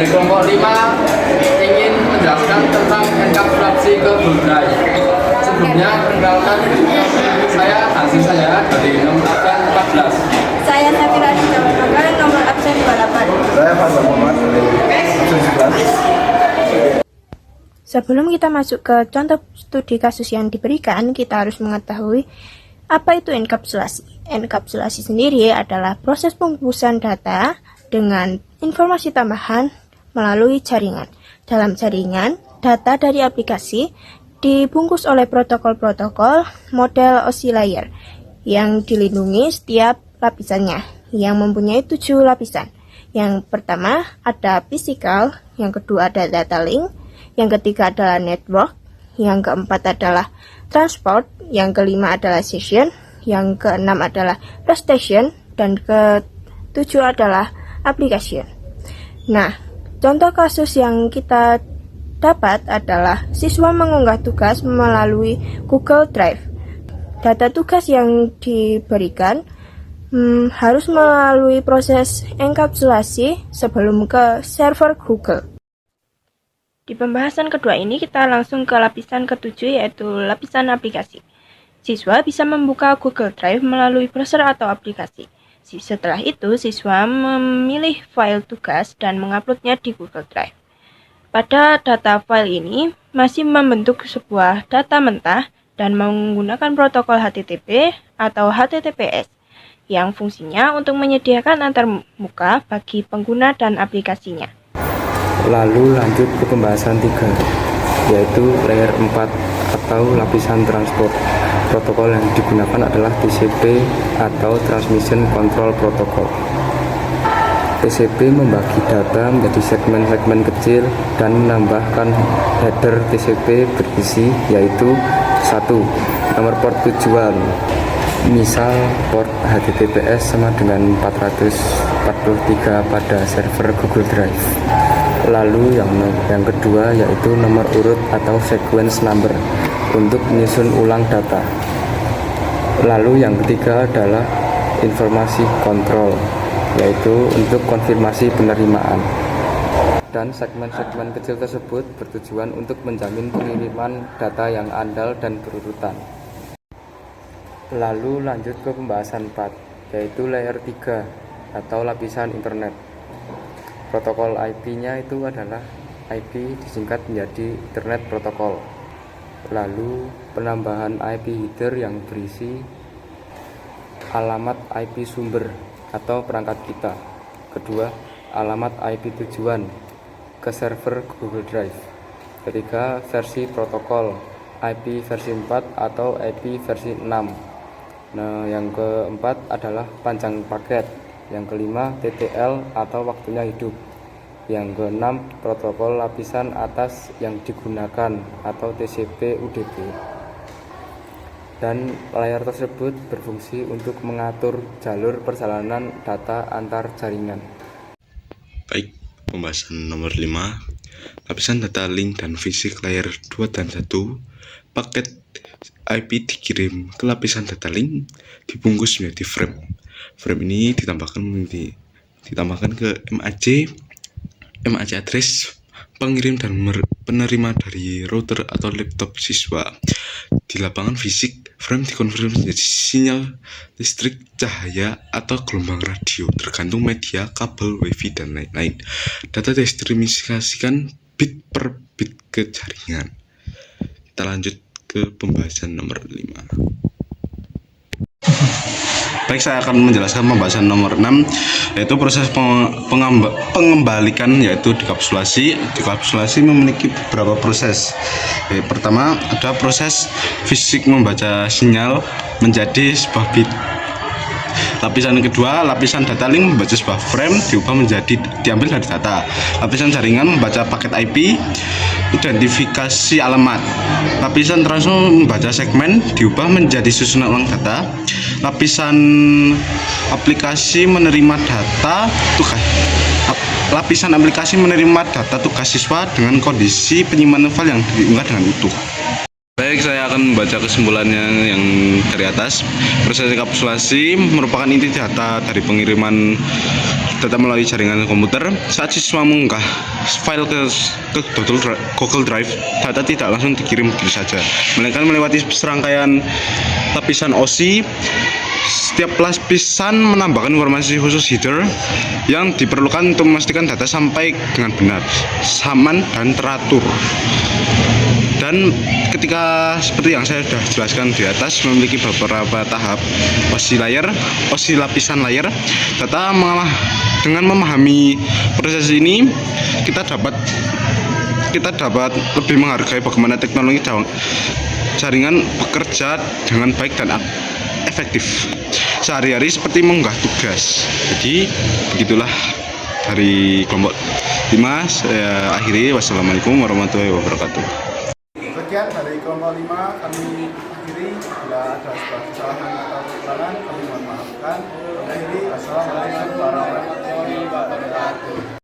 kelompok 5 ingin menjelaskan tentang enkapsulasi ke Google Drive. Sebelumnya, perkenalkan saya Hasil saya dari nomor absen 14. Saya Safira di Jawa nomor absen 28. Saya Fazal Muhammad dari absen 11. Sebelum kita masuk ke contoh studi kasus yang diberikan, kita harus mengetahui apa itu enkapsulasi. Enkapsulasi sendiri adalah proses pembungkusan data dengan informasi tambahan melalui jaringan. Dalam jaringan, data dari aplikasi dibungkus oleh protokol-protokol model OSI layer yang dilindungi setiap lapisannya, yang mempunyai 7 lapisan. Yang pertama ada physical, yang kedua ada data link, yang ketiga adalah network, yang keempat adalah transport, yang kelima adalah session, yang keenam adalah prestation, dan ketujuh adalah application. Nah, contoh kasus yang kita dapat adalah siswa mengunggah tugas melalui Google Drive. Data tugas yang diberikan harus melalui proses enkapsulasi sebelum ke server Google. Di pembahasan kedua ini kita langsung ke lapisan ketujuh, yaitu lapisan aplikasi. Siswa bisa membuka Google Drive melalui browser atau aplikasi. Setelah itu, siswa memilih file tugas dan menguploadnya di Google Drive. Pada data file ini masih membentuk sebuah data mentah dan menggunakan protokol HTTP atau HTTPS yang fungsinya untuk menyediakan antarmuka bagi pengguna dan aplikasinya. Lalu lanjut ke pembahasan 3, yaitu layer 4 atau lapisan transport. Protokol yang digunakan adalah TCP atau Transmission Control Protocol. TCP membagi data menjadi segmen-segmen kecil dan menambahkan header TCP berisi, yaitu 1. Nomor port tujuan, misal port HTTPS sama dengan 443 pada server Google Drive. Lalu yang kedua yaitu nomor urut atau sequence number untuk menyusun ulang data. Lalu yang ketiga adalah informasi kontrol, yaitu untuk konfirmasi penerimaan. Dan segmen-segmen kecil tersebut bertujuan untuk menjamin pengiriman data yang andal dan berurutan. Lalu lanjut ke pembahasan 4, yaitu layer 3 atau lapisan internet. Protokol IP-nya itu adalah IP disingkat menjadi Internet Protocol. Lalu penambahan IP header yang berisi alamat IP sumber atau perangkat kita. Kedua, alamat IP tujuan ke server Google Drive. Ketiga, versi protokol IP versi 4 atau IP versi 6. Nah, yang keempat adalah panjang paket. Yang kelima, TTL atau waktunya hidup. Yang keenam, protokol lapisan atas yang digunakan atau TCP UDP. Dan layar tersebut berfungsi untuk mengatur jalur perjalanan data antar jaringan. Baik, pembahasan nomor 5, lapisan data link dan fisik layer 2 dan 1. Paket IP dikirim ke lapisan data link, dibungkus menjadi frame. Frame ini ditambahkan ke MAC address pengirim dan penerima dari router atau laptop siswa. Di lapangan fisik, frame dikonversi menjadi sinyal listrik, cahaya, atau gelombang radio, tergantung media, kabel, wifi, dan lain-lain. Data didistribusikan bit per bit ke jaringan. Kita lanjut ke pembahasan nomor 5. Baik, saya akan menjelaskan pembahasan nomor 6, yaitu proses pengembalikan, yaitu dekapsulasi. Dekapsulasi memiliki beberapa proses. Pertama, ada proses fisik membaca sinyal menjadi sebuah bit. Lapisan kedua, lapisan data link membaca sebuah frame diambil dari data. Lapisan jaringan membaca paket IP, identifikasi alamat. Lapisan transport membaca segmen diubah menjadi susunan ulang data. Lapisan aplikasi menerima data tugas. Lapisan aplikasi menerima data tugas siswa dengan kondisi penyimpanan file yang diunggah dengan utuh. Baik, saya akan membaca kesimpulannya yang dari atas. Proses dekapsulasi merupakan inti data dari pengiriman data melalui jaringan komputer. Saat siswa mengunggah file ke Google Drive, data tidak langsung dikirim begitu saja, melainkan melewati serangkaian lapisan OSI. Setiap lapisan menambahkan informasi khusus header yang diperlukan untuk memastikan data sampai dengan benar, aman, dan teratur. Dan ketika seperti yang saya sudah jelaskan di atas, memiliki beberapa tahap OSI lapisan layer. Dengan memahami proses ini, kita dapat lebih menghargai bagaimana teknologi jaringan bekerja dengan baik dan efektif sehari-hari seperti mengunggah tugas. Jadi begitulah dari kelompok 5. Saya akhiri. Wassalamualaikum warahmatullahi wabarakatuh. Sekian dari kelompok 5 kami akhiri. Bila ada sebuah kesalahan atau kekurangan kami mohon maafkan. Akhiri, assalamualaikum warahmatullahi wabarakatuh.